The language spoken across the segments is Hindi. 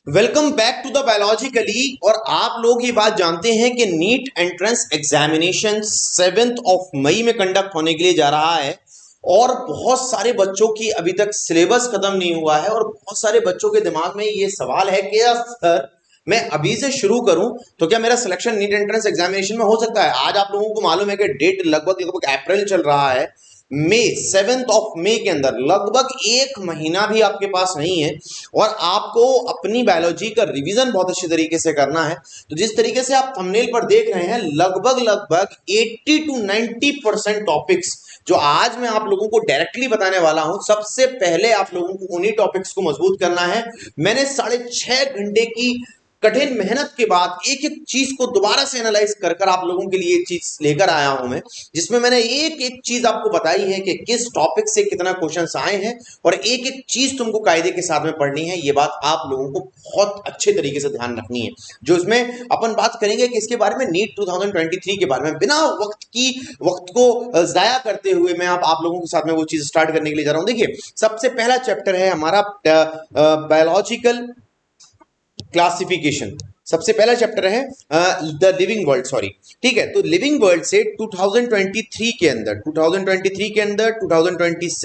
Welcome back to the biologically. और आप लोग ये बात जानते हैं कि नीट एंट्रेंस एग्जामिनेशन 7 मई में कंडक्ट होने के लिए जा रहा है और बहुत सारे बच्चों की अभी तक सिलेबस खत्म नहीं हुआ है और बहुत सारे बच्चों के दिमाग में ये सवाल है कि यार सर, मैं अभी से शुरू करूं तो क्या मेरा सिलेक्शन नीट एंट्रेंस एग्जामिनेशन में हो सकता है। आज आप लोगों को मालूम है कि डेट लगभग लगभग अप्रैल चल रहा है। मई 7 मई के अंदर लगभग एक महीना भी आपके पास नहीं है और आपको अपनी बायोलॉजी का रिवीजन बहुत अच्छे तरीके से करना है। तो जिस तरीके से आप थंबनेल पर देख रहे हैं लगभग लगभग 80 to 90% टॉपिक्स जो आज मैं आप लोगों को डायरेक्टली बताने वाला हूं, सबसे पहले आप लोगों को उन्हीं टॉपिक्स को मजबूत करना है। मैंने 6.5 घंटे की कठिन मेहनत के बाद एक एक चीज को दोबारा से एनालाइज कर कर आप लोगों के लिए चीज लेकर आया हूं मैं, जिसमें मैंने एक एक चीज आपको बताई है कि किस टॉपिक से कितना क्वेश्चन आए हैं और एक एक चीज तुमको कायदे के साथ में पढ़नी है। ये बात आप लोगों को बहुत अच्छे तरीके से ध्यान रखनी है। जो इसमें अपन बात करेंगे कि इसके बारे में नीट 2023 के बारे में बिना वक्त को जाया करते हुए मैं आप लोगों के साथ में वो चीज स्टार्ट करने के लिए जा रहा हूं। देखिए, सबसे पहला चैप्टर है हमारा बायोलॉजिकल क्लासिफिकेशन। सबसे पहला चैप्टर है द लिविंग वर्ल्ड, सॉरी, ठीक है। तो लिविंग वर्ल्ड से 2023 के अंदर 2020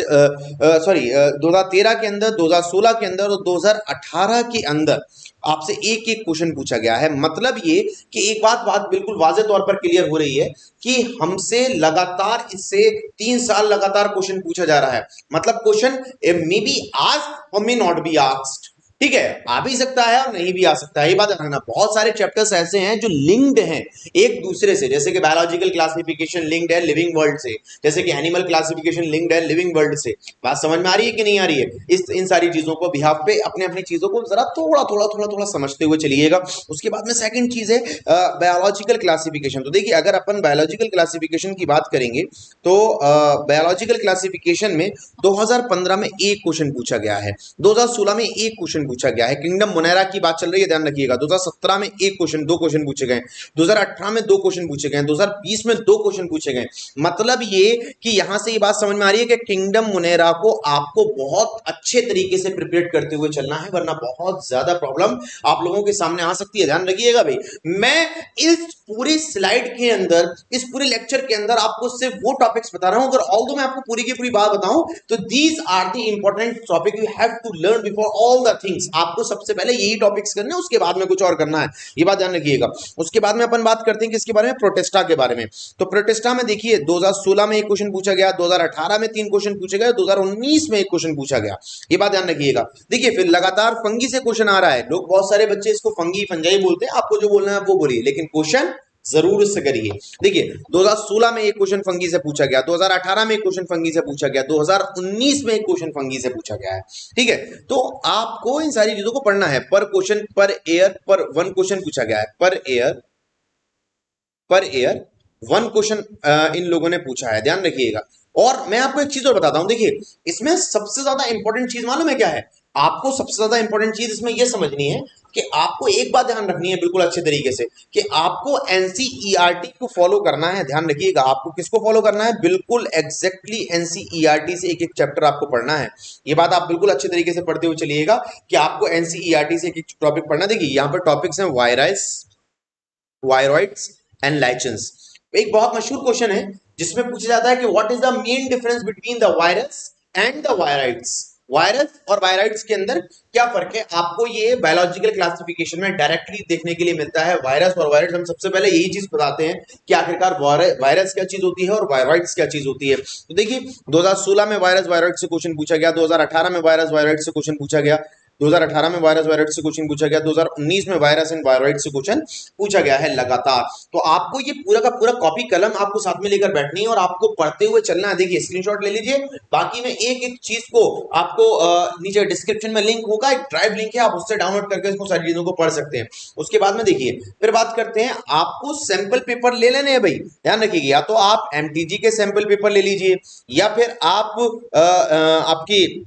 सॉरी 2013 के अंदर, 2016 के अंदर और 2018 के अंदर आपसे एक एक क्वेश्चन पूछा गया है। मतलब ये कि एक बात बिल्कुल वाज़ेह तौर पर क्लियर हो रही है कि हमसे लगातार इससे 3 साल लगातार क्वेश्चन पूछा जा रहा है। मतलब क्वेश्चन मे बी आस्क्ड और मे नॉट बी आस्क्ड, ठीक है, आ भी सकता है और नहीं भी आ सकता है। ये बात रखना। बहुत सारे चैप्टर्स ऐसे हैं जो लिंक्ड हैं एक दूसरे से, जैसे कि बायोलॉजिकल क्लासिफिकेशन लिंक्ड है लिविंग वर्ल्ड से, जैसे कि एनिमल क्लासिफिकेशन लिंक्ड है लिविंग वर्ल्ड से। बात समझ में आ रही है कि नहीं आ रही है? इन सारी चीजों को बिहाफ पे अपने अपनी चीजों को जरा थोड़ा समझते हुए चलिएगा। उसके बाद में सेकंड चीज है बायोलॉजिकल क्लासिफिकेशन। तो देखिए, अगर अपन बायोलॉजिकल क्लासिफिकेशन की बात करेंगे तो बायोलॉजिकल क्लासिफिकेशन में 2015 में एक क्वेश्चन पूछा गया है, 2016 में एक क्वेश्चन पूछा गया है। किंगडम मोनेरा की बात चल रही है, ध्यान रखिएगा। 2017 में दो क्वेश्चन पूछे गए, 2018 में दो क्वेश्चन पूछे गए, 2020 में दो क्वेश्चन पूछे गए। मतलब ये कि यहां से ये बात समझ में आ रही है कि किंगडम मोनेरा को आपको बहुत अच्छे तरीके से प्रिपेयर करते हुए चलना है, वरना बहुत ज्यादा प्रॉब्लम आप लोगों के सामने आ सकती है। ध्यान रखिएगा भाई, मैं इस पूरी स्लाइड के अंदर, इस पूरे लेक्चर के अंदर आपको सिर्फ वो टॉपिक्स बता रहा हूं। अगर ऑल्दो मैं आपको पूरी की पूरी बात बताऊं तो these are the important topic you have to learn before all the things. आपको सबसे पहले यही टॉपिक्स करने हैं, उसके बाद में कुछ और करना है, ये बात ध्यान रखिएगा। उसके बाद में अपन बात करते हैं किसके बारे में, प्रोटेस्टा के बारे में। तो प्रोटेस्टा में देखिए 2016 में एक क्वेश्चन पूछा गया, 2018 में 3 क्वेश्चन पूछे गए, 2019 में एक क्वेश्चन पूछा गया। ये बात ध्यान रखिएगा। देखिए, फिर लगातार फंगी से क्वेश्चन आ रहा है। लोग, बहुत सारे बच्चे इसको फंगी फंजाई बोलते हैं, आपको जो बोलना है वो बोलिए, लेकिन क्वेश्चन जरूर से करिए। देखिए, 2016 में एक क्वेश्चन फंगी से पूछा गया, 2018 में एक क्वेश्चन फंगी से पूछा गया, 2019 में एक क्वेश्चन फंगी से पूछा गया है, ठीक है। तो आपको इन सारी चीजों को पढ़ना है। पर क्वेश्चन पर एयर पर वन क्वेश्चन पूछा गया है, पर एयर वन क्वेश्चन इन लोगों ने पूछा है, ध्यान रखिएगा। और मैं आपको एक चीज और बताता हूं। देखिए, इसमें सबसे ज्यादा इंपॉर्टेंट चीज मालूम है क्या है? आपको सबसे ज्यादा इंपॉर्टेंट चीज इसमें यह समझनी है कि आपको एक बात ध्यान रखनी है बिल्कुल अच्छे तरीके से, कि आपको एनसीईआरटी को फॉलो करना है। ध्यान रखिएगा, आपको किसको फॉलो करना है? बिल्कुल एग्जैक्टली एनसीईआरटी से एक एक चैप्टर आपको पढ़ना है। ये बात आप बिल्कुल अच्छे तरीके से पढ़ते हुए चलिएगा कि आपको एनसीईआरटी से एक एक टॉपिक पढ़ना। देखिए, यहाँ पर टॉपिक्स हैं वायरस, वायरॉइड्स एंड लाइचेंस। एक बहुत मशहूर क्वेश्चन है जिसमें पूछा जाता है कि what is the main difference between the virus and the viroids. Virus और वायराइड्स के अंदर क्या फर्क है, आपको ये बायोलॉजिकल क्लासिफिकेशन में डायरेक्टली देखने के लिए मिलता है। वायरस और वायराइड्स, हम सबसे पहले यही चीज बताते हैं कि आखिरकार वायरस क्या चीज होती है और वायराइड्स क्या चीज होती है। तो देखिए, 2016 में वायरस वायराइड से क्वेश्चन पूछा गया, 2018 में वायरस वायराइड से क्वेश्चन पूछा गया, 2018 में वायरस वायराइड से क्वेश्चन पूछा गया, 2019 में वायरस एंड वायराइड से क्वेश्चन पूछा गया है लगातार। तो आपको ये पूरा का पूरा कॉपी कलम आपको साथ में लेकर बैठनी है और आपको पढ़ते हुए चलना है। देखिए, स्क्रीनशॉट ले लीजिए। बाकी में एक एक चीज को आपको नीचे डिस्क्रिप्शन में लिंक होगा, एक ड्राइव लिंक है, आप उससे डाउनलोड करके इसको सारी चीजों को पढ़ सकते हैं। उसके बाद में देखिए, फिर बात करते हैं, आपको सैंपल पेपर ले लेने हैं भाई, ध्यान रखिएगा। या तो आप एमटीजी के सैंपल पेपर ले लीजिए, या फिर आप आपकी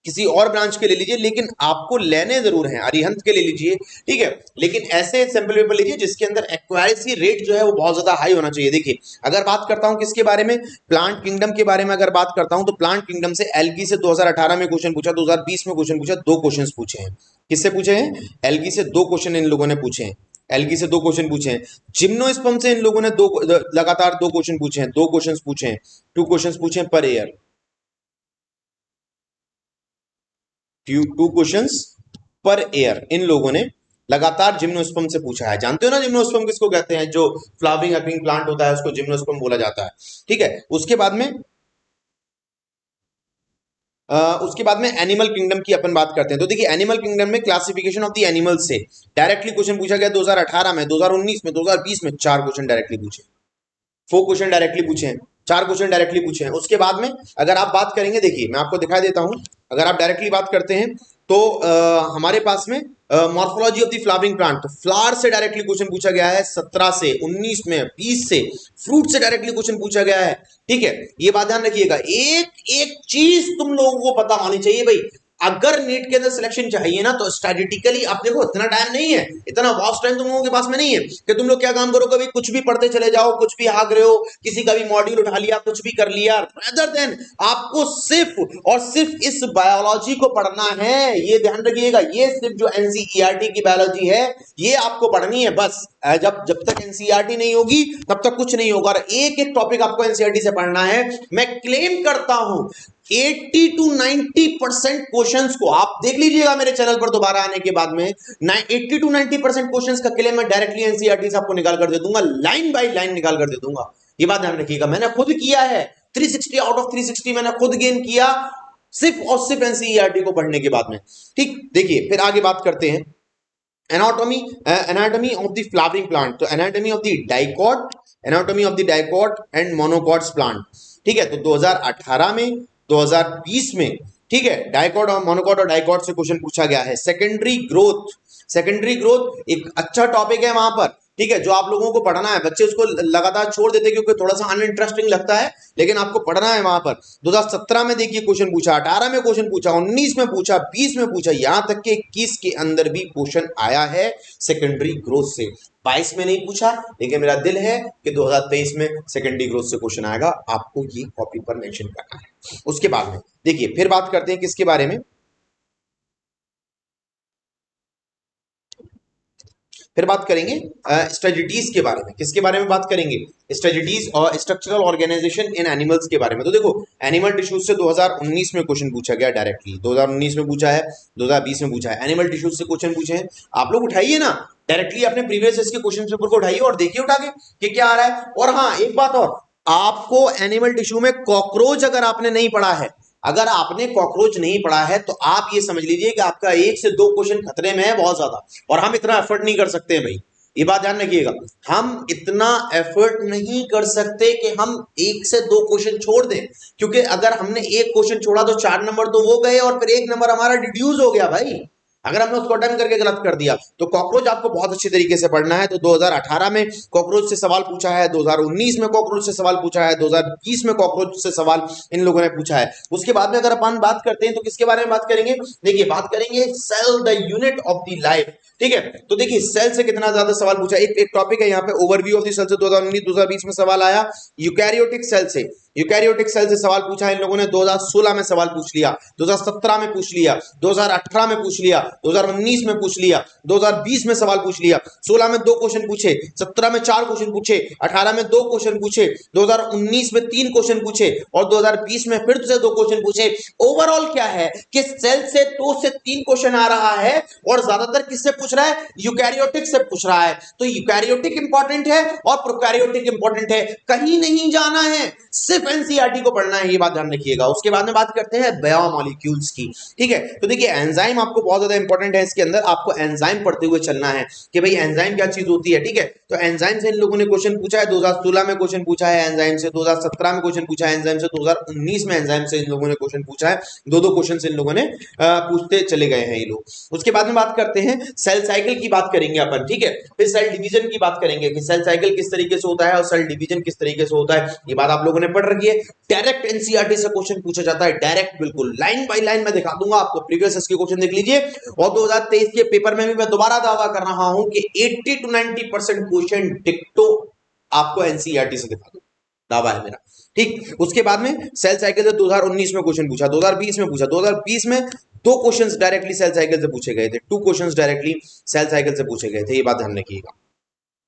किसी और ब्रांच के ले लीजिए, लेकिन आपको लेने जरूर हैं, अरिहंत के ले लीजिए, ठीक है। लेकिन ऐसे सैंपल पेपर लीजिए जिसके अंदर एक्यूरेसी रेट जो है वो बहुत ज्यादा हाई होना चाहिए। देखिए अगर बात करता हूं किसके बारे में, प्लांट किंगडम के बारे में अगर बात करता हूं, तो प्लांट किंगडम से एल्गी से 2018 में क्वेश्चन पूछा, 2020 में क्वेश्चन पूछा, दो क्वेश्चन पूछे हैं। किससे पूछे हैं? एल्गी से दो क्वेश्चन इन लोगों ने पूछे हैं, एल्गी से दो क्वेश्चन पूछे हैं। जिम्नोस्पर्म से इन लोगों ने दो लगातार दो क्वेश्चन पूछे हैं, दो क्वेश्चन पूछे हैं, टू क्वेश्चन पूछे हैं per year, two questions per year in लोगों ने लगातार जिम्नोस्पर्म से पूछा है। जानते हो ना जिम्नोस्पर्म किसको कहते हैं? जो फ्लावरिंग अपिंग प्लांट होता है उसको जिम्नोस्पर्म बोला जाता है, ठीक है। उसके बाद में एनिमल किंगडम की अपन बात करते हैं। तो देखिए एनिमल किंगडम में क्लासिफिकेशन ऑफ द एनिमल्स से डायरेक्टली क्वेश्चन पूछा गया 2018 में, 2019 में, 2020 में चार क्वेश्चन डायरेक्टली पूछे, फोर क्वेश्चन डायरेक्टली पूछे हैं, चार क्वेश्चन डायरेक्टली पूछे हैं। उसके बाद में अगर आप बात करेंगे, देखिए मैं आपको दिखा देता हूं, अगर आप डायरेक्टली बात करते हैं तो हमारे पास में morphology of the flowering plant, तो फ्लावर से डायरेक्टली क्वेश्चन पूछा गया है 17 से, 19 में, 20 से, फ्रूट से डायरेक्टली क्वेश्चन पूछा गया है, ठीक है। ये बात ध्यान रखिएगा, एक एक चीज तुम लोगों को पता होनी चाहिए भाई। अगर नीट के अंदर सिलेक्शन चाहिए ना तो स्ट्रेटेजिकली आप देखो, इतना टाइम नहीं है, इतना वास्ट टाइम तुम लोगों के पास में नहीं है कि तुम लोग क्या काम करो, कभी कुछ भी पढ़ते चले जाओ, कुछ भी हाक रहे हो, किसी का भी मॉड्यूल उठा लिया, कुछ भी कर लिया। रेदर देन आपको सिर्फ और सिर्फ इस बायोलॉजी को पढ़ना है, ये ध्यान रखिएगा। ये सिर्फ जो एनसीईआरटी की बायोलॉजी है ये आपको पढ़नी है बस। जब जब तक एनसीईआरटी नहीं होगी तब तक कुछ नहीं होगा। और एक एक टॉपिक आपको एनसीईआरटी से पढ़ना है। मैं क्लेम करता हूं 80 to 90% क्वेश्चंस को आप देख लीजिएगा मेरे चैनल पर दोबारा आने के बाद में, 80 to 90% क्वेश्चंस का क्लेम मैं डायरेक्टली एनसीईआरटी से आपको निकाल कर दे दूंगा, लाइन बाय लाइन निकाल कर दे दूंगा। ये बात ध्यान रखिएगा, मैंने खुद किया है, 360 आउट ऑफ 360 मैंने खुद गेन किया, सिर्फ और सिर्फ एनसीईआरटी को पढ़ने के बाद में, ठीक। देखिए फिर आगे बात करते हैं anatomy of the flowering plant. तो anatomy of the dicot, anatomy of the dicot and monocots plant, ठीक है। तो 2018 में, 2020 में, ठीक है, डाइकॉट और मोनोकॉट और डाइकॉट से क्वेश्चन पूछा गया है। सेकेंडरी ग्रोथ, सेकेंडरी ग्रोथ एक अच्छा टॉपिक है वहां पर, ठीक है, जो आप लोगों को पढ़ना है। बच्चे उसको लगातार छोड़ देते क्योंकि थोड़ा सा अनइंटरेस्टिंग लगता है, लेकिन आपको पढ़ना है वहां पर। 2017 में देखिए क्वेश्चन पूछा, 18 में क्वेश्चन पूछा, 19 में पूछा, 20 में पूछा, यहां तक कि 21 के अंदर भी क्वेश्चन आया है सेकेंडरी ग्रोथ से। 22 में नहीं पूछा, लेकिन मेरा दिल है कि 2023 में सेकेंडरी ग्रोथ से क्वेश्चन आएगा, आपको ये कॉपी पर मेंशन करना है। उसके बाद में देखिए फिर बात करते हैं किसके बारे में, फिर बात करेंगे स्ट्रेटजीज के बारे में। किसके बारे में बात करेंगे? स्ट्रेटजीज और स्ट्रक्चरल ऑर्गेनाइजेशन इन एनिमल्स के बारे में। तो देखो एनिमल टिश्यूज से 2019 में क्वेश्चन पूछा गया डायरेक्टली, 2019 में पूछा है, 2020 में पूछा है, एनिमल टिश्यूज से क्वेश्चन पूछे हैं। आप लोग उठाइए ना डायरेक्टली अपने प्रीवियस इसके क्वेश्चन पेपर को उठाइए और देखिए उठा के कि क्या आ रहा है। और हाँ एक बात और, आपको एनिमल टिश्यू में कॉकरोच अगर आपने नहीं पढ़ा है, अगर आपने कॉकरोच नहीं पढ़ा है तो आप ये समझ लीजिए कि आपका एक से दो क्वेश्चन खतरे में है बहुत ज्यादा। और हम इतना एफर्ट नहीं कर सकते हैं भाई, ये बात ध्यान रखिएगा, हम इतना एफर्ट नहीं कर सकते कि हम एक से दो क्वेश्चन छोड़ दें, क्योंकि अगर हमने एक क्वेश्चन छोड़ा तो 4 नंबर तो वो गए और फिर 1 नंबर हमारा डिड्यूस हो गया भाई, अगर हमने उसको अटेम्प्ट करके गलत कर दिया। तो कॉकरोच आपको बहुत अच्छे तरीके से पढ़ना है। तो 2018 में कॉकरोच से सवाल पूछा है, 2019 में कॉकरोच से सवाल पूछा है, 2020 में कॉकरोच से सवाल इन लोगों ने पूछा है। उसके बाद में अगर अपन बात करते हैं तो किसके बारे में बात करेंगे? देखिए बात करेंगे cell the unit of the life, ठीक है। तो देखिए सेल से कितना ज्यादा सवाल पूछा, एक टॉपिक है यहाँ पे ओवरव्यू ऑफ द सेल से 2019 2020 में सवाल आया। यूकैरियोटिक सेल से, यूकैरियोटिक सेल से सवाल पूछा इन लोगों ने, 2016 में सवाल पूछ लिया, 2017 में पूछ लिया, 2018 में पूछ लिया, 2019 में पूछ लिया, 2020 में सवाल पूछ लिया। 16 में 2 क्वेश्चन पूछे, 17 में 4 क्वेश्चन पूछे, 18 में 2 क्वेश्चन पूछे, 2019 में 3 क्वेश्चन पूछे और 2020 में फिर से 2 क्वेश्चन पूछे। ओवरऑल क्या है कि सेल से 2 से 3 क्वेश्चन आ रहा है और ज्यादातर किससे पूछ रहा है? यूकैरियोटिक से पूछ रहा है। तो यूकैरियोटिक इंपॉर्टेंट है और प्रोकैरियोटिक इंपॉर्टेंट है, कहीं नहीं जाना है, सिर्फ एनसीईआरटी को पढ़ना है, ये बात ध्यान रखिएगा। उसके बाद में बात करते हैं बायोमोलिक्यूल्स की, ठीक है। तो देखिए एंजाइम आपको बहुत ज्यादा इंपॉर्टेंट है, इसके अंदर आपको एंजाइम पढ़ते हुए चलना है कि भाई एंजाइम क्या चीज होती है, ठीक है। तो एंजाइम से इन लोगों ने क्वेश्चन पूछा है, 2016 में क्वेश्चन पूछा है एंजाइम से, 2017 में क्वेश्चन पूछा है एंजाइम से, 2019 में एंजाइम से इन लोगों ने क्वेश्चन पूछा है। 2-2 क्वेश्चन इन लोगों ने पूछते चले गए हैं ये लोग। उसके बाद में बात करते हैं सेल साइकिल की बात करेंगे अपन, ठीक है। फिर सेल डिवीजन की बात करेंगे कि सेल साइकिल किस तरीके से होता है और सेल डिवीजन किस तरीके से होता है, ये बात आप लोगों ने पढ़ रखी है। डायरेक्ट एनसीईआरटी से क्वेश्चन पूछा जाता है, डायरेक्ट बिल्कुल लाइन बाय लाइन मैं दिखा दूंगा आपको, प्रीवियस इसके क्वेश्चन देख लीजिए। और 2023 के पेपर में भी मैं दोबारा दावा कर रहा हूं कि 80 to 90% क्वेश्चन डिक्टो आपको एनसीईआरटी से दिखा दूं, दावा है मेरा। ठीक, उसके बाद में सेल साइकिल से 2019 में क्वेश्चन पूछा, 2020 में पूछा, 2020 में दो क्वेश्चंस डायरेक्टली सेल साइकिल से पूछे गए थे, 2 क्वेश्चंस डायरेक्टली सेल साइकिल से पूछे गए थे, ये बात ध्यान रखिएगा।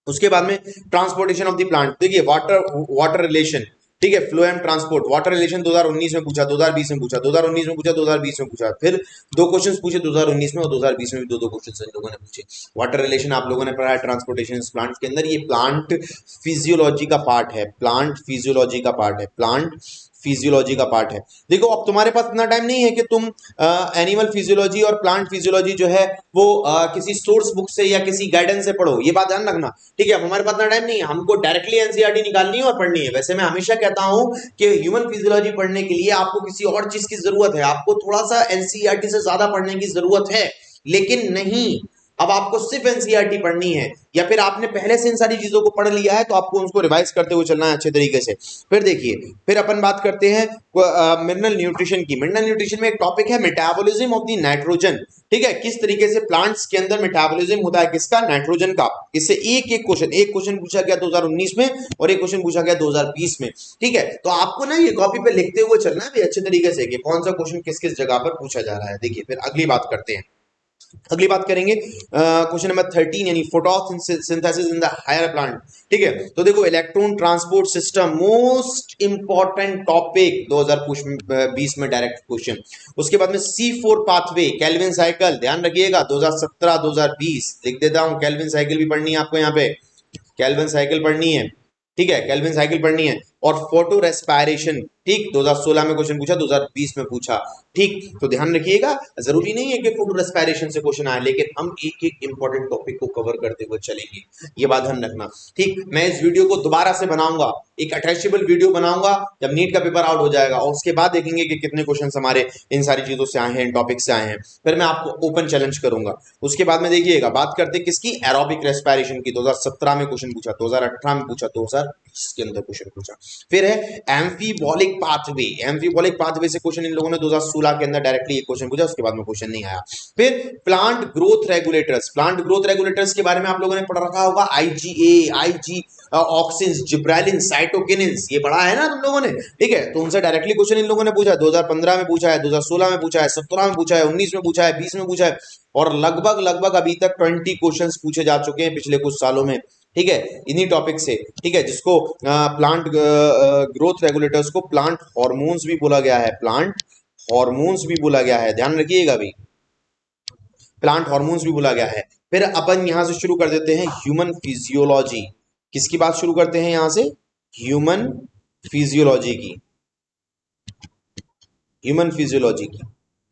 उसके बाद में ट्रांसपोर्टेशन ऑफ द प्लांट, देखिए वाटर रिलेशन, ठीक है, flow and transport, water relation 2019 में पूछा, 2020 में पूछा, 2019 में पूछा, 2020 में पूछा, फिर 2 क्वेश्चंस पूछे 2019 में और 2020 में भी 2 क्वेश्चंस इन लोगों ने पूछे। वाटर रिलेशन आप लोगों ने पढ़ा है ट्रांसपोर्टेशन प्लांट के अंदर, ये प्लांट फिजियोलॉजी का पार्ट है, प्लांट फिजियोलॉजी का पार्ट है, प्लांट फिजियोलॉजी का पार्ट है। देखो अब तुम्हारे पास इतना टाइम नहीं है कि तुम एनिमल फिजियोलॉजी और प्लांट फिजियोलॉजी जो है वो किसी सोर्स बुक से या किसी गाइडेंस से पढ़ो, ये बात ध्यान रखना, ठीक है। अब हमारे पास इतना टाइम नहीं है, हमको डायरेक्टली एनसीईआरटी निकालनी है और पढ़नी है। वैसे मैं हमेशा कहता हूं कि ह्यूमन फिजियोलॉजी पढ़ने के लिए आपको किसी और चीज की जरूरत है, आपको थोड़ा सा एनसीईआरटी से ज्यादा पढ़ने की जरूरत है, लेकिन नहीं, अब आपको सिर्फ एनसीईआरटी पढ़नी है, या फिर आपने पहले से इन सारी चीजों को पढ़ लिया है तो आपको उसको रिवाइज करते हुए चलना है अच्छे तरीके से। फिर देखिए, फिर अपन बात करते हैं मिनरल न्यूट्रिशन की। मिनरल न्यूट्रिशन में एक टॉपिक है मेटाबॉलिज्म ऑफ द नाइट्रोजन, ठीक है, किस तरीके से प्लांट्स के अंदर मेटाबॉलिज्म होता है, किसका, नाइट्रोजन का। इससे एक क्वेश्चन पूछा गया 2019 में और एक क्वेश्चन पूछा गया 2020 में, ठीक है। तो आपको ना ये कॉपी पे लिखते हुए चलना है अच्छे तरीके से कि कौन सा क्वेश्चन किस किस जगह पर पूछा जा रहा है। देखिए फिर अगली बात करते हैं, अगली बात करेंगे क्वेश्चन नंबर 13 यानी photosynthesis in the higher plant, ठीक है। तो देखो electron transport system most important topic 2020 में डायरेक्ट क्वेश्चन। उसके बाद में C4 पाथवे, केल्विन साइकिल, ध्यान रखिएगा 2017 2020 लिख देता हूं, केल्विन साइकिल भी पढ़नी है आपको, यहाँ पे केल्विन साइकिल पढ़नी है, ठीक है, केल्विन साइकिल पढ़नी है। और फोटो रेस्पायरेशन, ठीक, 2016 में क्वेश्चन पूछा, 2020 में पूछा, ठीक। तो ध्यान रखिएगा, जरूरी नहीं है कि फोटो रेस्पायरेशन से क्वेश्चन आए, लेकिन हम एक एक इंपॉर्टेंट टॉपिक को कवर करते हुए चलेंगे, ये बात ध्यान रखना, ठीक। मैं इस वीडियो को दोबारा से बनाऊंगा, एक अटैचेबल वीडियो बनाऊंगा जब नीट का पेपर आउट हो जाएगा, और उसके बाद देखेंगे कि कितने क्वेश्चन हमारे इन सारी चीजों से आए हैं, इन टॉपिक से आए हैं, फिर मैं आपको ओपन चैलेंज करूंगा। उसके बाद में देखिएगा, बात करते किसकी, एरोबिक रेस्पायरेशन की, 2017 में क्वेश्चन पूछा, 2018 में पूछा, 2020 के अंदर क्वेश्चन पूछा। फिर है एम्फीबॉलिक पाथवे, एम्फीबॉलिक पाथवे से क्वेश्चन इन लोगों ने 2016 के अंदर डायरेक्टली एक क्वेश्चन पूछा, उसके बाद में क्वेश्चन नहीं आया। फिर plant growth regulators, plant growth regulators के बारे में आप लोगों ने पढ़ रखा होगा, आईजीए, आईजी ऑक्सिन्स, जिब्रालिन, साइटोकिनिन्स, ये पढ़ा है ना तुम लोगों ने, ठीक है। तो उनसे डायरेक्टली क्वेश्चन इन लोगों ने पूछा, 2015 में पूछा है, 2016 में पूछा है, 17 में पूछा है, 19 में पूछा है, 20 में पूछा है, और लगभग लगभग अभी तक 20 क्वेश्चंस पूछे जा चुके हैं पिछले कुछ सालों में, ठीक है, इन्हीं टॉपिक से, ठीक है, जिसको प्लांट ग्रोथ रेगुलेटर्स को प्लांट हार्मोन्स भी बोला गया है, प्लांट हार्मोन्स भी बोला गया है, ध्यान रखिएगा भी, प्लांट हार्मोन्स भी बोला गया है। फिर अपन यहां से शुरू कर देते हैं ह्यूमन फिजियोलॉजी, किसकी बात शुरू करते हैं यहां से, ह्यूमन फिजियोलॉजी की, ह्यूमन फिजियोलॉजी की,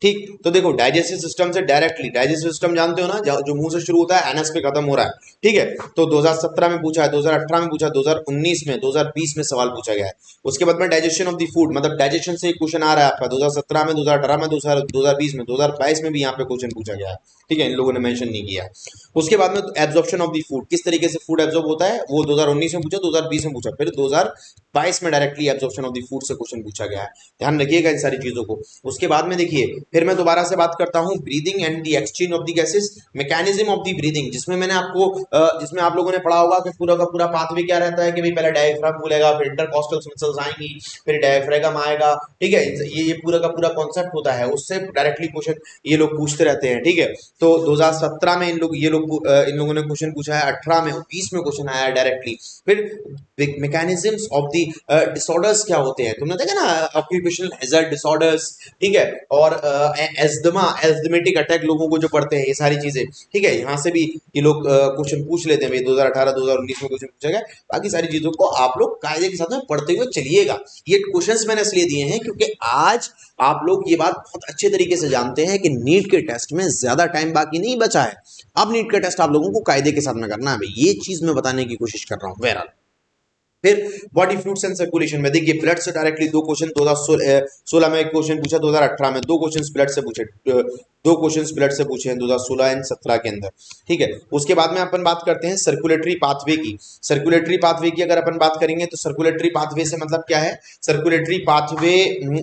ठीक। तो देखो डाइजेस्टिव सिस्टम से डायरेक्टली, डाइजेस्टिव सिस्टम जानते हो ना, जो मुंह से शुरू होता है एनएस पे खत्म हो रहा है, ठीक है। तो 2017 में पूछा है, 2018 में पूछा, 2019 में, 2020 में सवाल पूछा गया है। उसके बाद में डाइजेशन ऑफ द फूड, मतलब डाइजेशन से एक क्वेश्चन आ रहा है आपका 2017 में, 2018 में, 2020 में, 2022 में भी यहाँ पे क्वेश्चन पूछा गया है, ठीक है, इन लोगों ने मेंशन नहीं किया है। उसके बाद में एब्जॉर्प्शन ऑफ द फूड, किस तरीके से फूड एब्जॉर्ब होता है, वो 2019 में पूछा, 2020 में पूछा, फिर 2022 में directly absorption of the food से क्वेश्चन पूछा गया है, ध्यान रखिएगा इन सारी चीजों को। उसके बाद में देखिए, फिर मैं दोबारा से बात करता हूं, breathing and the exchange of the gases, mechanism of the breathing, जिसमें मैंने आपको जिसमें आप लोगों ने पढ़ा होगा कि पूरा का पूरा पाथवे क्या रहता है, कि भाई पहले डायफ्राम खुलेगा, फिर इंटरकॉस्टल मसल्स आएंगी, फिर डायफ्राम आएगा, ठीक है, ये पूरा का पूरा कॉन्सेप्ट होता है, उससे डायरेक्टली क्वेश्चन ये लोग पूछते रहते हैं, ठीक है। तो 2017 में इन लोगों ने क्वेश्चन पूछा है, 18 में, 20 में क्वेश्चन आया है डायरेक्टली। फिर मैकेनिज्म्स ऑफ द डिसऑर्डर्स क्या होते हैं, तुमने देखा ना, ऑक्यूपेशनल हैजर्ड डिसऑर्डर्स, ठीक है, और एस्थमा, एस्थमेटिक अटैक लोगों को जो पढ़ते हैं, ये सारी चीजें, ठीक है, यहाँ से भी ये लोग क्वेश्चन पूछ लेते हैं, 2018 2019 में क्वेश्चन पूछा गया। बाकी सारी चीजों को आप लोग कायदे के साथ में पढ़ते हुए चलिएगा। ये क्वेश्चंस मैंने इसलिए दिए हैं क्योंकि आज आप लोग ये बात बहुत अच्छे तरीके से जानते हैं कि नीट के टेस्ट में ज्यादा टाइम बाकी नहीं बचा है। अब नीट का टेस्ट आप लोगों को कायदे के साथ में करना है, ये चीज मैं बताने की कोशिश कर रहा हूं। बहरहाल, फिर बॉडी फ्लूइड्स एंड सर्कुलेशन में देखिए, ब्लड से डायरेक्टली 2 क्वेश्चन, 2016 में एक क्वेश्चन पूछा, 2018 में 2 क्वेश्चन ब्लड से पूछे, दो क्वेश्चंस ब्लड से पूछे हैं 2016 एंड 17 के अंदर। ठीक है, उसके बाद में अपन बात करते हैं सर्कुलेटरी पाथवे की। सर्कुलेटरी पाथवे की अगर अपन बात करेंगे तो सर्कुलेटरी पाथवे से मतलब क्या है? सर्कुलेटरी पाथवे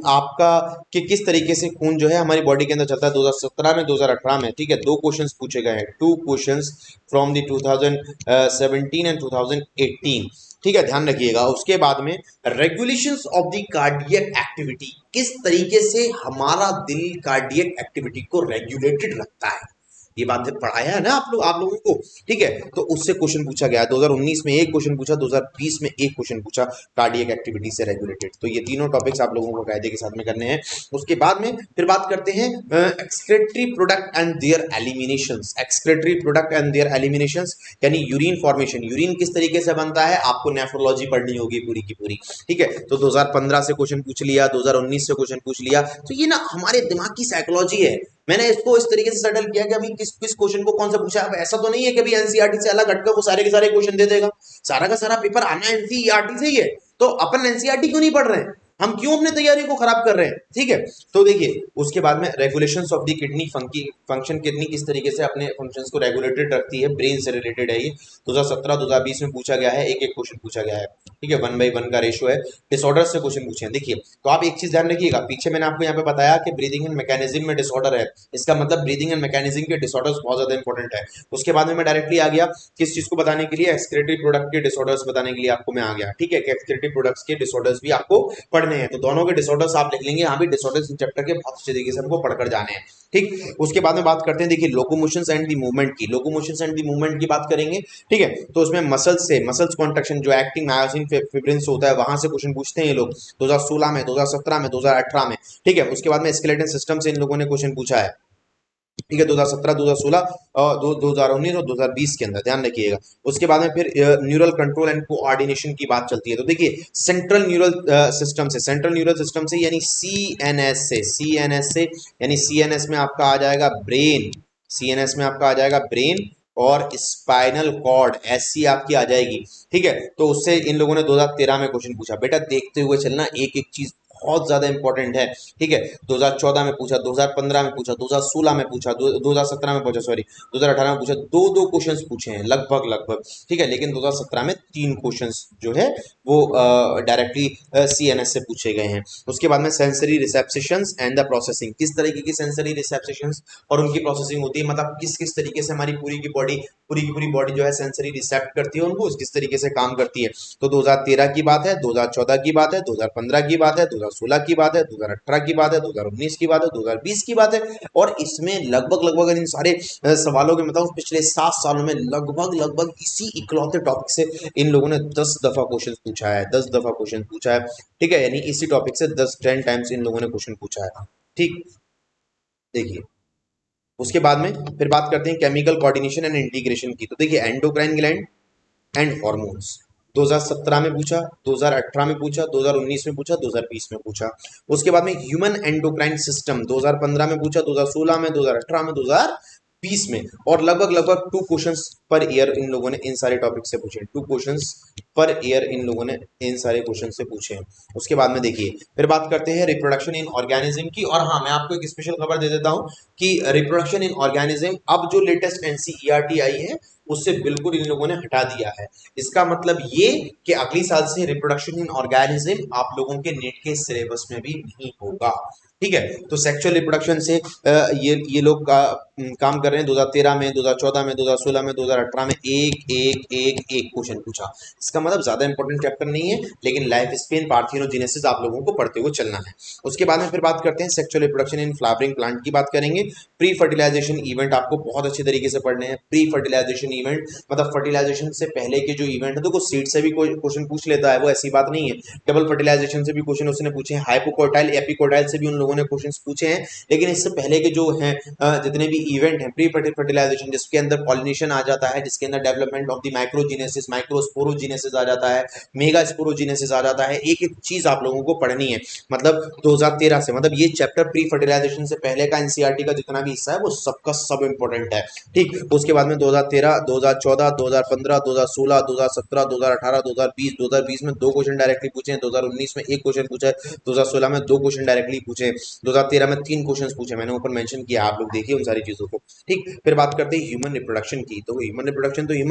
आपका कि किस तरीके से खून जो है हमारी बॉडी के अंदर चलता है 2017 में 2018 में। ठीक है, दो क्वेश्चंस पूछे गए हैं, two questions from the 2017 and 2018। ठीक है, ध्यान रखिएगा। उसके बाद में regulations of the cardiac activity, किस तरीके से हमारा दिल कार्डियक एक्टिविटी को रेगुलेटेड रखता है, ये बात पढ़ाया है ना आप लोगों को। ठीक है, तो उससे क्वेश्चन पूछा गया 2019 में एक क्वेश्चन पूछा, 2020 में एक क्वेश्चन पूछा कार्डियक एक्टिविटी से रेगुलेटेड। तो ये तीनों टॉपिक्स आप लोगों को कायदे के साथ में करने हैं। उसके बाद में फिर बात करते हैं excretory product and their eliminations. Excretory product and their eliminations यानी यूरिन फॉर्मेशन, यूरिन किस तरीके से बनता है आपको नेफ्रोलॉजी पढ़नी होगी पूरी की पूरी। ठीक है, तो 2015 से क्वेश्चन पूछ लिया, 2019 से क्वेश्चन पूछ लिया। तो ये ना हमारे दिमाग की साइकोलॉजी है। मैंने इसको इस तरीके से सेटल किया कि अभी किस किस क्वेश्चन को कौन सा पूछा है। ऐसा तो नहीं है कि अभी एनसीईआरटी से अलग हटकर वो सारे के सारे क्वेश्चन दे देगा। सारा का सारा पेपर आना एनसीईआरटी से ही है, तो अपन एनसीईआरटी क्यों नहीं पढ़ रहे हैं? हम क्यों अपने तैयारी को खराब कर रहे हैं? ठीक है, तो देखिए उसके बाद में regulations of the kidney function, kidney किस तरीके से अपने फंक्शंस को रेगुलेटेड रखती है, ब्रेन से रिलेटेड है ये। 2017 2020 में पूछा गया है, एक एक क्वेश्चन पूछा गया है। ठीक है, 1/1 का रेशियो है। डिसऑर्डर से क्वेश्चन पूछे हैं। देखिए, तो आप एक चीज ध्यान रखिएगा, पीछे मैंने आपको यहाँ पे बताया कि ब्रीदिंग एंड मैकेनिज्म में डिसऑर्डर है, इसका मतलब ब्रीदिंग एंड मैकेनिज्म के डिसऑर्डर्स बहुत ज्यादा इंपॉर्टेंट है। उसके बाद में मैं डायरेक्टली आ गया किस चीज को बताने के लिए, एक्सक्रेटरी प्रोडक्ट के डिसऑर्डर्स बताने के लिए आपको मैं आ गया। ठीक है, एक्सक्रेटरी प्रोडक्ट्स के डिसऑर्डर्स भी आपको पढ़ने हैं, तो दोनों के डिसऑर्डर्स आप लिख लेंगे। यहाँ भी डिसऑर्डर्स चैप्टर के बहुत अच्छे तरीके से हमको पढ़कर जाने हैं। ठीक, उसके बाद में बात करते हैं, देखिए लोकोमोशंस एंड द मूवमेंट की। लोकोमोशंस एंड द मूवमेंट की बात करेंगे। ठीक है, तो उसमें मसल्स से, मसल्स कॉन्ट्रैक्शन जो एक्टिंग मायोसिन फिब्रिल्स होता है वहां से क्वेश्चन पूछते हैं ये लोग 2016 में, 2017 में, 2018 में। ठीक है, उसके बाद में स्केलेटन सिस्टम से इन लोगों ने क्वेश्चन पूछा है। ठीक है, 2017 2016 और 2019 और 2020 के अंदर, ध्यान रखिएगा। उसके बाद में फिर न्यूरल कंट्रोल एंड कोऑर्डिनेशन की बात चलती है। तो देखिए सेंट्रल न्यूरल सिस्टम से, सेंट्रल न्यूरल सिस्टम से यानी सीएनएस से, सीएनएस से यानी सीएनएस में आपका आ जाएगा ब्रेन, सीएनएस में आपका आ जाएगा ब्रेन और स्पाइनल कॉर्ड, ऐसी आपकी आ जाएगी। ठीक है, तो उससे इन लोगों ने 2013 में क्वेश्चन पूछा। बेटा देखते हुए चलना, एक एक चीज बहुत ज्यादा इंपॉर्टेंट है। ठीक है, 2014 में पूछा, 2015 में पूछा, 2016 में पूछा, 2017 में पूछा, सॉरी 2018 में पूछा। दो दो क्वेश्चंस पूछे हैं लगभग लगभग। ठीक है, लेकिन 2017 में तीन क्वेश्चंस जो है वो डायरेक्टली सीएनएस से पूछे गए हैं। उसके बाद में sensory receptions and the processing, किस तरीके की सेंसरी रिसेप्शंस और उनकी प्रोसेसिंग होती है, मतलब किस किस तरीके से हमारी पूरी की पूरी बॉडी जो है सेंसरी रिसेप्ट करती है उनको, किस तरीके से काम करती है। तो 2013 की बात है, 2014 की बात है, 2015 की बात है, 2016 की बात है, 2018 की बात है, 2019 की बात है, 2020 की बात है। और इसमें लगभग लगभग इन सारे सवालों के बताऊं पिछले 7 सालों में लगभग लगभग इसी इकलौते टॉपिक से इन लोगों ने 10 दफा क्वेश्चन पूछा है, 10 दफा क्वेश्चन पूछा है। ठीक है, यानी इसी टॉपिक से 10 टाइम्स इन लोगों ने क्वेश्चन पूछा है। ठीक, देखिए उसके बाद में फिर बात करते हैं केमिकल कोऑर्डिनेशन एंड इंटीग्रेशन की। तो देखिए एंडोक्राइन ग्लैंड एंड हॉर्मोन्स 2017 में पूछा, 2018 में पूछा, 2019 में पूछा, 2020 में पूछा। उसके बाद में ह्यूमन एंडोक्राइन सिस्टम 2015 में पूछा, 2016 में, 2018 में, 2020 में। और लगभग लगभग 2 क्वेश्चंस पर ईयर इन लोगों ने इन सारे टॉपिक से पूछे, 2 क्वेश्चंस पर ईयर इन लोगों ने इन सारे क्वेश्चन से पूछे हैं। उसके बाद में देखिए फिर बात करते हैं रिप्रोडक्शन इन ऑर्गेनिज्म की। और हाँ, मैं आपको एक स्पेशल खबर दे देता हूं कि रिप्रोडक्शन इन ऑर्गेनिज्म अब जो लेटेस्ट एनसीईआरटी आई है उससे बिल्कुल इन लोगों ने हटा दिया है। इसका मतलब ये कि अगली साल से रिप्रोडक्शन इन ऑर्गेनिज्म आप लोगों के नेट के सिलेबस में भी नहीं होगा। ठीक है, तो सेक्सुअल रिप्रोडक्शन से ये लोग काम कर रहे हैं। 2013 में, 2014 में, 2016 में, 2018 में एक क्वेश्चन पूछा। इसका मतलब ज्यादा इंपॉर्टेंट चैप्टर नहीं है, लेकिन लाइफ स्पेन पार्थियोजेनेसिस आप लोगों को पढ़ते हुए चलना है। उसके बाद में फिर बात करते हैं sexual reproduction in flowering plant की बात करेंगे। प्री फर्टिलाइजेशन इवेंट आपको बहुत अच्छे तरीके से पढ़ने हैं। प्री फर्टिलाइजेशन इवेंट मतलब फर्टिलाइजेशन से पहले के जो इवेंट है, तो सीड से भी कोई क्वेश्चन पूछ लेता है, वो ऐसी बात नहीं है। डबल फर्टिलाइजेशन से भी क्वेश्चन उसने पूछे हैं, हाइपोकॉटाइल एपिकॉटाइल से भी उन लोगों ने क्वेश्चन पूछे हैं। लेकिन इससे पहले के जो हैं जितने भी इवेंट है प्री फर्टिलाइजेशन, जिसके अंदर पॉलिनेशन आ जाता है, जिसके अंदर डेवलपमेंट ऑफ द माइक्रोजीनेसिस, माइक्रोस्पोरोजीनेसिस आ जाता है, मेगा स्पोरोजीनेसिस आ जाता है। एक एक चीज आप लोगों को पढ़नी है, मतलब 2013 से, मतलब ये चैप्टर प्री फर्टिलाइजेशन से पहले का एनसीईआरटी का जितना भी हिस्सा है वो सबका सब इंपॉर्टेंट है। ठीक, उसके बाद में 2013, 2014, 2015, 2016, 2017, 2018, 2020, 2020 में 2 क्वेश्चन डायरेक्टली पूछे हैं, 2019 में 1 क्वेश्चन पूछा है, 2016 में 2 क्वेश्चन डायरेक्टली पूछे, 2013 में 3 क्वेश्चन पूछे, मैंने ऊपर मेंशन किया, आप लोग देखिए उन सारी चीजों को। ठीक, फिर बात करते हैं ह्यूमन रिप्रोडक्शन की। तो ह्यूमन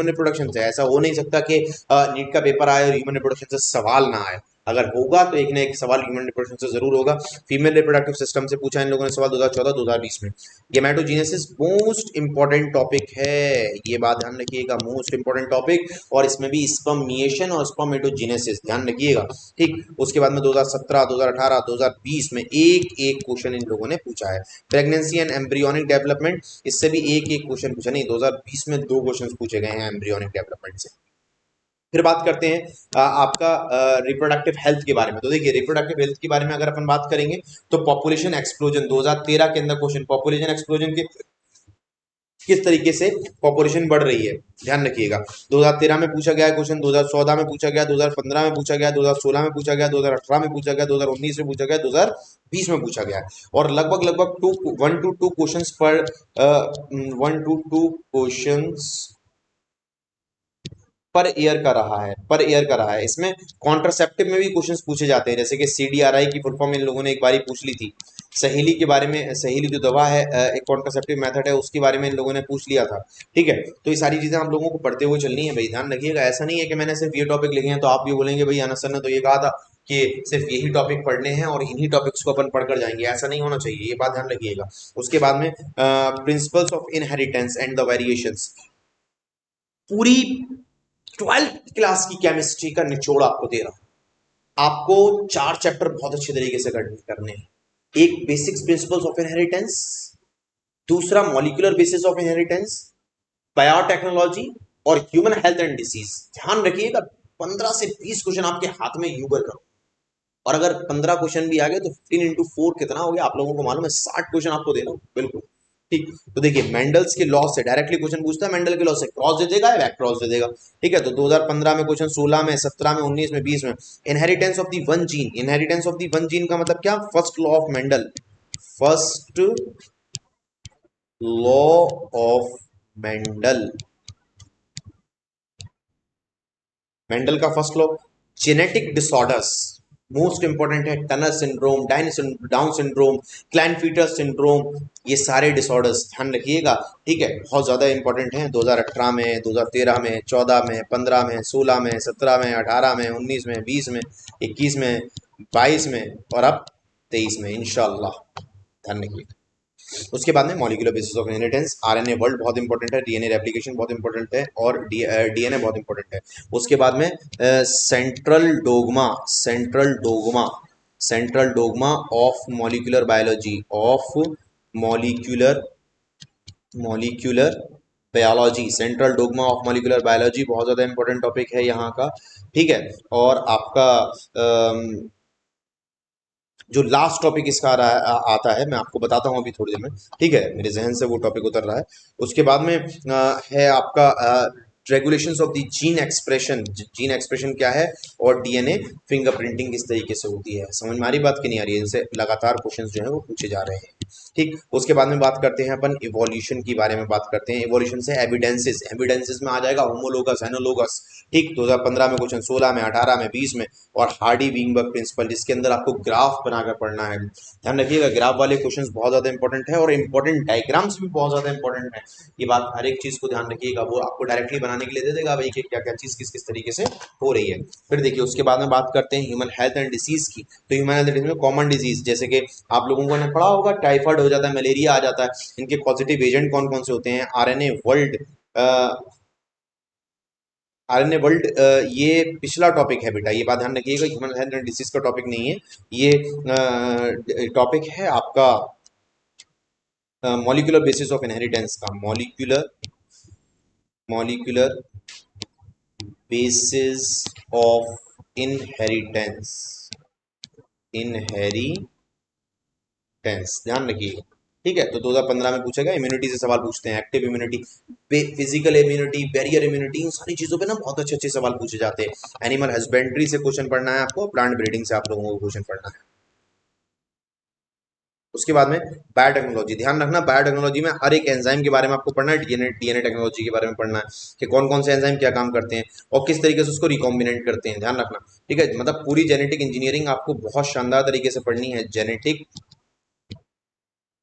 रिप्रोडक्शन से ऐसा हो नहीं सकता कि नीट का पेपर आए और ह्यूमन रिप्रोडक्शन से सवाल ना आए। अगर होगा तो एक ना एक सवाल ह्यूमन रिप्रोडक्शन से जरूर होगा। फीमेल रिप्रोडक्टिव सिस्टम से पूछा इन लोगों ने सवाल 2014-2020 में। गेमेटोजेनेसिस मोस्ट इंपॉर्टेंट टॉपिक है, ये बात ध्यान रखिएगा, मोस्ट इंपॉर्टेंट टॉपिक। और इसमें भी स्पर्मिएशन और स्पर्मेटोजेनेसिस ध्यान रखिएगा। ठीक, उसके बाद में 2017, 2018, 2020 में एक एक क्वेश्चन इन लोगों ने पूछा है। प्रेगनेंसी एंड एम्ब्रियोनिक डेवलपमेंट, इससे भी एक एक क्वेश्चन पूछा, नहीं 2020 में 2 क्वेश्चन पूछे गए हैं एम्ब्रियोनिक डेवलपमेंट से। फिर बात करते हैं आपका रिप्रोडक्टिव हेल्थ के बारे में। तो देखिए रिप्रोडक्टिव हेल्थ के बारे में अगर अपन बात करेंगे तो पॉपुलेशन एक्सप्लोजन 2013 के अंदर क्वेश्चन, पॉपुलेशन एक्सप्लोजन के किस तरीके से पॉपुलेशन बढ़ रही है ध्यान रखिएगा। 2013 में पूछा गया क्वेश्चन, 2014 में पूछा गया, 2015 में पूछा गया, 2016 में पूछा गया, 2018 में पूछा गया, 2019 में पूछा गया, 2020 में पूछा गया। और लगभग लगभग 1 to 2 क्वेश्चन पर 1 to 2 क्वेश्चन पर ईयर का रहा है। इसमें कॉन्ट्रासेप्टिव में भी क्वेश्चंस पूछे जाते हैं, जैसे कि सीडीआरआई की फुल फॉर्म इन लोगों ने एक बारी पूछ ली थी। सहेली के बारे में, सहेली जो दवा है एक कॉन्ट्रासेप्टिव मेथड है, उसके बारे में इन लोगों ने पूछ लिया था। ठीक है, तो ये सारी चीजें आप लोगों को पढ़ते हुए चलनी है भाई, ध्यान रखिएगा। ऐसा नहीं है कि मैंने सिर्फ ये टॉपिक लिखे हैं तो आप भी बोलेंगे भाई अनस सर ने तो ये कहा था कि सिर्फ यही टॉपिक पढ़ने हैं और इन्हीं टॉपिक्स को अपन पढ़कर जाएंगे, ऐसा नहीं होना चाहिए, ये बात ध्यान रखिएगा। उसके बाद में principles of inheritance and the variations, पूरी 12th क्लास की केमिस्ट्री का निचोड़ आपको दे रहा हूं। आपको 4 चैप्टर बहुत अच्छे तरीके से करने हैं। एक बेसिक्स प्रिंसिपल्स ऑफ इनहेरिटेंस, दूसरा molecular basis of inheritance, biotechnology और ह्यूमन हेल्थ एंड डिसीज। ध्यान रखिएगा 15 से 20 क्वेश्चन आपके हाथ में यूबर करो, और अगर 15 क्वेश्चन भी आ गए तो 15 into 4 कितना हो गया आप लोगों को मालूम है, 60 क्वेश्चन आपको दे रहा हूं बिल्कुल। ठीक, तो देखिए मेंडल्स के लॉ से डायरेक्टली क्वेश्चन पूछता है, मेंडल के लॉ से क्रॉस दे देगा या बैक क्रॉस दे देगा। ठीक है, तो 2015 में क्वेश्चन, 16 में, 17 में, 19 में, 20 में। Inheritance of the one gene, inheritance of the one gene का मतलब क्या, first law of Mendel, first law of Mendel, Mendel का first law. Genetic disorders most important है, Turner syndrome, Down syndrome, Klinefelter syndrome, ये सारे डिसऑर्डर्स ध्यान रखिएगा। ठीक है, बहुत ज्यादा इंपॉर्टेंट हैं। 2018 में, 2013 में, 14 में, 15 में, 16 में, 17 में, 18 में, 19 में, 20 में, 21 में, 22 में और अब 23 में इंशाल्लाह, ध्यान रखिएगा। उसके बाद में molecular basis of inheritance, RNA world बहुत इंपॉर्टेंट है, डीएनए रेप्लिकेशन बहुत इंपॉर्टेंट है और डीएनए बहुत इंपॉर्टेंट है। उसके बाद में central dogma, central dogma of molecular biology, of molecular molecular biology, central dogma of molecular biology बहुत ज्यादा इंपॉर्टेंट टॉपिक है यहाँ का। ठीक है, और आपका जो लास्ट टॉपिक इसका आता है, मैं आपको बताता हूँ अभी थोड़ी देर में। ठीक है, मेरे जहन से वो टॉपिक उतर रहा है। उसके बाद में है आपका regulations of the gene expression, gene expression क्या है, और डीएनए फिंगरप्रिंटिंग किस तरीके से होती है। समझ में आ रही बात की नहीं आ रही है, इनसे लगातार क्वेश्चंस जो है वो पूछे जा रहे हैं। ठीक, उसके बाद में बात करते हैं अपन इवोल्यूशन के बारे में, बात करते हैं इवोल्यूशन से एविडेंसेस, एविडेंसेस में आ जाएगा होमोलोगस, एनोलोगस। ठीक, 2015 में क्वेश्चन, 16 में, 18 में, 20 में। और हार्डी विंगबर्ग प्रिंसिपल, जिसके अंदर आपको ग्राफ बनाकर पढ़ना है। ध्यान रखिएगा ग्राफ वाले क्वेश्चंस बहुत ज्यादा इंपॉर्टेंट है, और इंपॉर्टेंट डायग्राम्स भी बहुत ज्यादा इंपॉर्टेंट है। ये बात हर एक चीज को ध्यान रखिएगा, वो आपको डायरेक्टली बनाने के लिए दे देगा भाई कि क्या क्या चीज किस किस तरीके से हो रही है। फिर देखिए उसके बाद में बात करते हैं ह्यूमन हेल्थ एंड डिसीज की। तो ह्यूमन हेल्थ डिसीज में कॉमन डिजीज, जैसे कि आप लोगों को ने पढ़ा होगा, टाइफाइड हो जाता है, मलेरिया आ जाता है, इनके पॉजिटिव एजेंट कौन कौन से होते हैं। आरएनए वर्ल्ड, आरएनए वर्ल्ड ये पिछला टॉपिक है बेटा, ये बात ध्यान रखिएगा, ह्यूमन हेल्थ एंड डिसीज का टॉपिक नहीं है ये, टॉपिक है आपका मॉलिक्यूलर बेसिस ऑफ इनहेरिटेंस का, molecular basis of inheritance, inheritance ध्यान रखिएगा। ठीक है, तो 2015 में पूछा गया, इम्यूनिटी से सवाल पूछते हैं, active immunity, physical immunity, barrier immunity, इन सारी चीजों पे ना बहुत अच्छे अच्छे सवाल पूछे जाते हैं। एनिमल हस्बेंड्री से क्वेश्चन पढ़ना है आपको, प्लांट ब्रीडिंग से आप लोगों को क्वेश्चन पढ़ना है। उसके बाद में बायोटेक्नोलॉजी, ध्यान रखना बायोटेक्नोलॉजी में हर एक एंजाइम के बारे में आपको पढ़ना है, डीएनए टेक्नोलॉजी के बारे में पढ़ना है कि कौन कौन से एंजाइम क्या काम करते हैं और किस तरीके से उसको रिकॉम्बिनेट करते हैं, ध्यान रखना। ठीक है, मतलब पूरी जेनेटिक इंजीनियरिंग आपको बहुत शानदार तरीके से पढ़नी है, जेनेटिक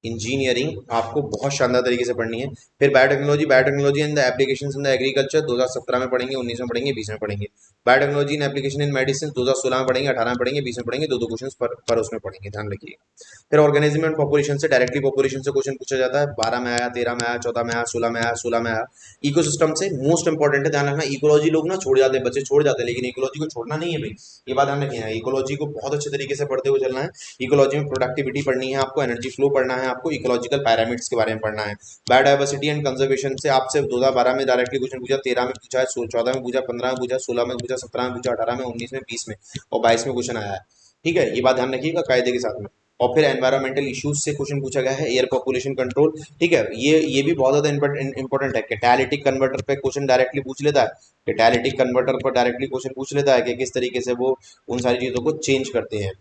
इंजीनियरिंग आपको बहुत शानदार तरीके से पढ़नी है। फिर biotechnology, biotechnology in the applications in the agriculture 2017 में पढ़ेंगे, 19 में पढ़ेंगे, 20 में पढ़ेंगे। Biotechnology in application in medicine 2016 में पढ़ेंगे, 18 में पढ़ेंगे, 20 में पढ़ेंगे, दो दो क्वेश्चन पर उसमें पढ़ेंगे, ध्यान रखिएगा। फिर ऑर्गेनिज्म एंड पॉपुलेशन से डायरेक्टली पॉपुलेशन से क्वेश्चन पूछा जाता है, 12 में आया, 13 में आया, 14 में आया, 16 में आया, 16 में आया। इकोसिस्टम से मोस्ट इंपॉर्टेंट है, ध्यान रखना। इकोलॉजी लोग ना छोड़ जाते हैं, बच्चे छोड़ जाते हैं, लेकिन इकोलॉजी को छोड़ना नहीं है भाई, ये बात ध्यान रखिए। इकोलॉजी को बहुत अच्छे तरीके से पढ़ते हुए चलना है। इकोलॉजी में प्रोडक्टिविटी पढ़नी है आपको, एनर्जी फ्लो पढ़ना है आपको, इकोलॉजिकल पैरामीटर्स के बारे में पढ़ना है। बायोडाइवर्सिटी एंड कंजर्वेशन से आपसे 2012 में डायरेक्टली क्वेश्चन पूछा, 13 में पूछा है, 14 में पूछा, 15 में पूछा, 16 में पूछा, 17 में पूछा, 18 में, 19 में, 20 में और 22 में क्वेश्चन आया है। ठीक है, ये बात ध्यान रखिएगा कायदे के साथ में। और फिर एनवायरमेंटल इश्यूज से क्वेश्चन पूछा गया है, एयर पॉपुलेशन कंट्रोल। ठीक है, ये भी बहुत ज्यादा इंपॉर्टेंट है। कैटालिटिक कन्वर्टर पे क्वेश्चन डायरेक्टली पूछ लेता है, कैटालिटिक कन्वर्टर पर डायरेक्टली क्वेश्चन पूछ लेता है कि किस तरीके से वो उन सारी चीजों को चेंज करते हैं।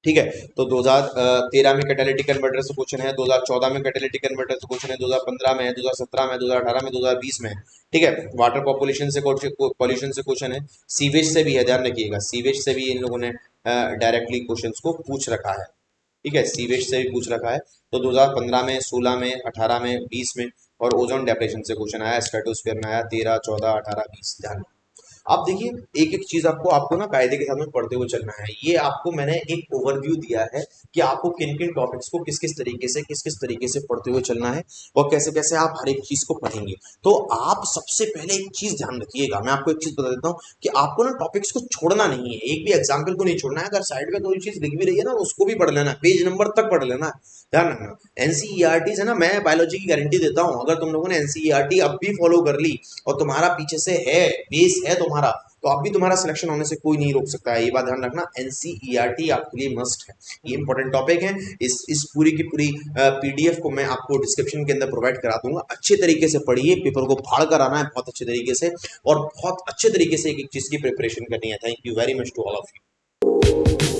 ठीक है, तो 2013 में कैटालिटिक कन्वर्टर से क्वेश्चन है, 2014 में कैटालिटिक कन्वर्टर से क्वेश्चन है, 2015 में है, 2017 में, 2018 में, 2020 में है। ठीक है, वाटर पॉपुलेशन से पॉल्यूशन से क्वेश्चन है, सीवेज से भी है, ध्यान रखिएगा, सीवेज से भी इन लोगों ने डायरेक्टली क्वेश्चंस को पूछ रखा है। ठीक है, सीवेज से भी पूछ रखा है। तो 2015 में, 16 में, 18 में, 20 में और ओजोन डेप्रेशन से क्वेश्चन आया, स्ट्रेटोस्फीयर में आया 13, 14, 18, 20, ध्यान। आप देखिए, एक एक चीज आपको आपको ना कायदे के साथ में पढ़ते हुए चलना है। ये आपको मैंने एक ओवरव्यू दिया है कि आपको किन किन टॉपिक्स को किस किस तरीके से पढ़ते हुए चलना है और कैसे कैसे आप हर एक चीज को पढ़ेंगे। तो आप सबसे पहले एक चीज ध्यान रखिएगा, मैं आपको एक चीज बता देता हूँ कि आपको ना टॉपिक्स को छोड़ना नहीं है, एक भी एग्जाम्पल को नहीं छोड़ना है। अगर साइड में कोई चीज लिख भी रही है ना, उसको भी पढ़ लेना, पेज नंबर तक पढ़ लेना, ध्यान रखना। एनसीईआरटी से ना मैं बायोलॉजी की गारंटी देता हूँ, अगर तुम लोगों ने एनसीईआरटी अब भी फॉलो कर ली और तुम्हारा पीछे से है, बेस है तुम्हारा, तो अब भी तुम्हारा सिलेक्शन होने से कोई नहीं रोक सकता है। ये बात ध्यान रखना, एनसीईआरटी आपके लिए मस्ट है, ये इंपॉर्टेंट टॉपिक है। इस पूरी की पूरी पीडीएफ को मैं आपको डिस्क्रिप्शन के अंदर प्रोवाइड करा दूंगा। अच्छे तरीके से पढ़िए, पेपर को फाड़ कर आना है बहुत अच्छे तरीके से और बहुत अच्छे तरीके से एक एक चीज की प्रिपरेशन करनी है। Thank you very much to all of you.